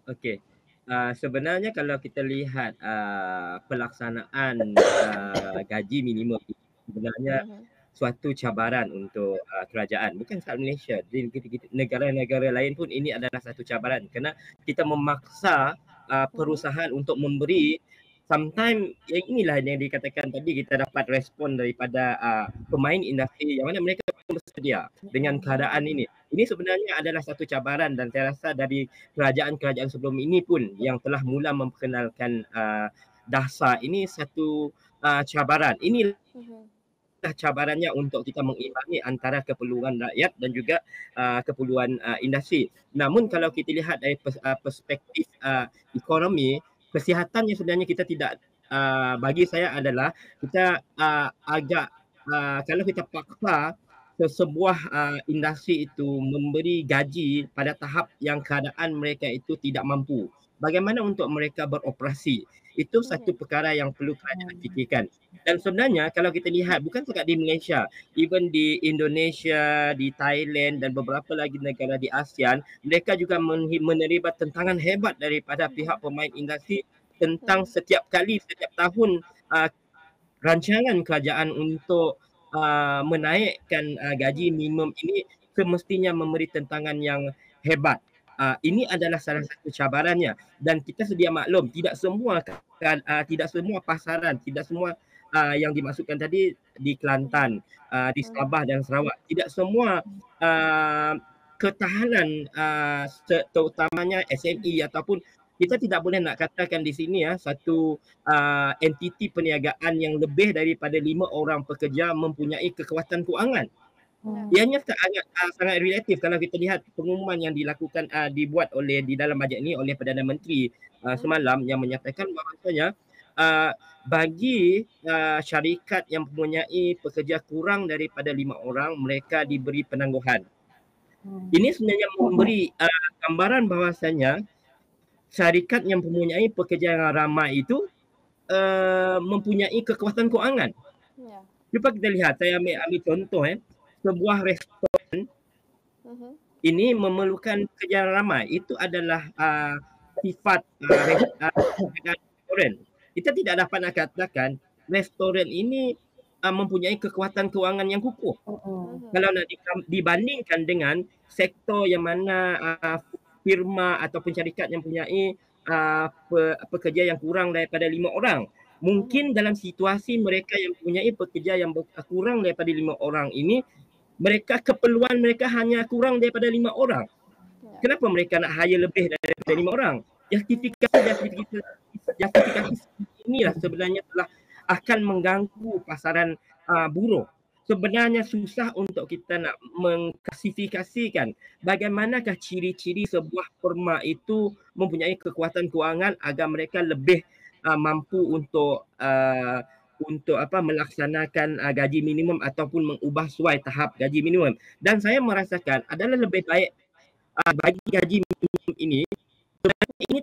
Okey. Sebenarnya kalau kita lihat, pelaksanaan, gaji minimum ini sebenarnya Mhm. suatu cabaran untuk, kerajaan. Bukan setakat Malaysia, di negara-negara lain pun ini adalah satu cabaran kerana kita memaksa, Mhm. perusahaan untuk memberi sometimes yang inilah yang dikatakan tadi kita dapat respon daripada, pemain industri yang mana mereka bersedia dengan keadaan ini. Ini sebenarnya adalah satu cabaran dan saya rasa dari kerajaan-kerajaan sebelum ini pun yang telah mula memperkenalkan, dasar ini satu, cabaran. Inilah Mhm. cabarannya untuk kita mengimbangi antara keperluan rakyat dan juga, keperluan, industri. Namun kalau Mhm. kita lihat dari perspektif, ekonomi, kesihatannya sebenarnya kita tidak, bagi saya adalah kita, agak, kalau kita paksa sebuah, industri itu memberi gaji pada tahap yang keadaan mereka itu tidak mampu. Bagaimana untuk mereka beroperasi? Itu satu Mhm. perkara yang perlu kerajaan fikirkan. Dan sebenarnya kalau kita lihat bukan setakat di Malaysia, even di Indonesia, di Thailand dan beberapa lagi negara di ASEAN, mereka juga menerima tentangan hebat daripada pihak Mhm. pemain industri tentang Mhm. setiap kali, setiap tahun, rancangan kerajaan untuk, menaikkan, gaji Mhm. minimum ini semestinya memberi tentangan yang hebat. Ini Mhm. adalah salah satu cabarannya dan kita sedia maklum tidak semua pasaran, tidak semua, yang dimaksudkan tadi di Mhm. Kelantan, di Mhm. Sabah dan Sarawak, tidak semua, uh, ketahanan, terutamanya SME ataupun kita tidak boleh nak katakan di sini satu entiti perniagaan yang lebih daripada 5 orang pekerja mempunyai kekuatan kewangan. Ya. Ianya sangat relatif kalau kita lihat pengumuman yang dibuat di dalam bajet ini oleh Perdana Menteri, Mhm. semalam yang menyatakan bahawasanya, bagi, syarikat yang mempunyai pekerja kurang daripada 5 orang, mereka Mhm. diberi penangguhan. Ini sebenarnya memberi, gambaran bahawasanya syarikat yang mempunyai pekerja yang ramai itu mempunyai kekuatan kewangan. Ya. Cuba kita lihat, saya ambil contoh sebuah Mhm. ini memerlukan pekerja yang ramai. Itu adalah, sifat, perniagaan restoran. Kita tidak dapat nak katakan restoran ini, mempunyai kekuatan kewangan yang kukuh. Mhm. Kalau nak dibandingkan dengan sektor yang mana, firma ataupun syarikat yang mempunyai, pekerja yang kurang daripada 5 orang. Mhm. Mungkin dalam situasi mereka yang mempunyai pekerja yang kurang daripada 5 orang ini, keperluan mereka hanya kurang daripada 5 orang. Ya. Kenapa mereka nak hire lebih daripada 5 orang? Mhm. Justifikasi inilah sebenarnya telah akan mengganggu pasaran, buruh. Sebenarnya susah untuk kita nak mengklasifikasikan bagaimanakah ciri-ciri sebuah firma itu mempunyai kekuatan kewangan agar mereka lebih, mampu untuk melaksanakan, gaji minimum ataupun mengubah suai tahap gaji minimum. Dan saya merasakan adalah lebih baik, bagi gaji minimum ini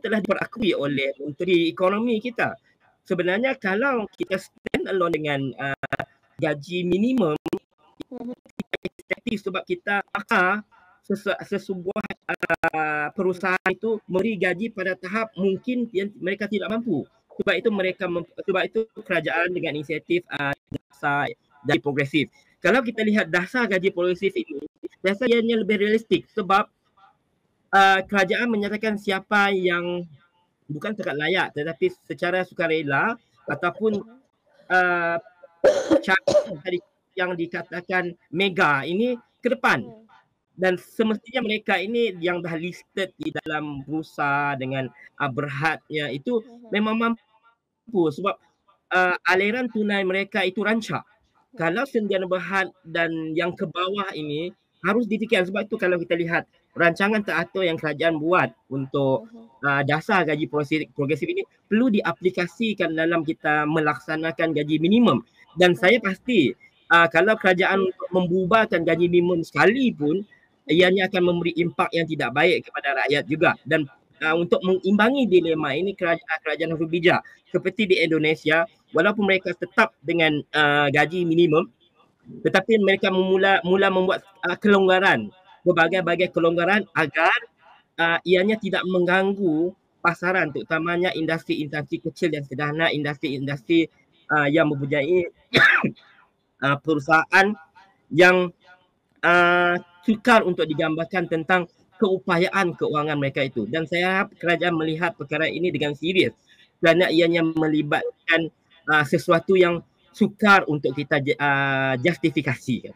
telah diperakui oleh Menteri Ekonomi kita. Sebenarnya kalau kita stand alone dengan, gaji minimum Mhm. efektif sebab kita pakar sesebuah, perusahaan itu memberi gaji pada tahap mungkin yang mereka tidak mampu. Ya. Sebab itu kerajaan dengan inisiatif, dasar gaji progresif. Kalau kita lihat dasar gaji progresif ini, saya rasa ianya lebih realistik sebab, kerajaan menyatakan siapa yang bukan setakat layak tetapi secara sukarela ataupun, Mhm. eee, cara tadi yang dikatakan mega ini ke depan. Mhm. Dan semestinya mereka ini yang dah listed di dalam bursa dengan, berhadnya itu Mhm. memang mampu sebab, aliran tunai mereka itu rancak. Ya. Kalau sentiasa berhad dan yang ke bawah ini harus difikirkan sebab itu kalau kita lihat rancangan teratur yang kerajaan buat untuk, Mhm. dasar gaji progresif ini perlu diaplikasikan dalam kita melaksanakan gaji minimum dan saya Mhm. pasti, kalau kerajaan untuk membubarkan gaji minimum sekalipun, Mhm. ianya akan memberi impak yang tidak baik kepada rakyat juga dan, Mhm. untuk mengimbangi dilema ini kerajaan harus bijak. Seperti di Indonesia, walaupun mereka tetap dengan, gaji minimum, tetapi mereka mula membuat, kelonggaran, Mhm. berbagai-bagai kelonggaran agar ianya tidak mengganggu pasaran, terutamanya industri-industri kecil dan sederhana, industri-industri yang mempunyai perusahaan yang sukar untuk digambarkan tentang keupayaan keuangan mereka itu. Dan saya harap kerajaan melihat perkara ini dengan serius kerana ianya melibatkan sesuatu yang sukar untuk kita justifikasikan.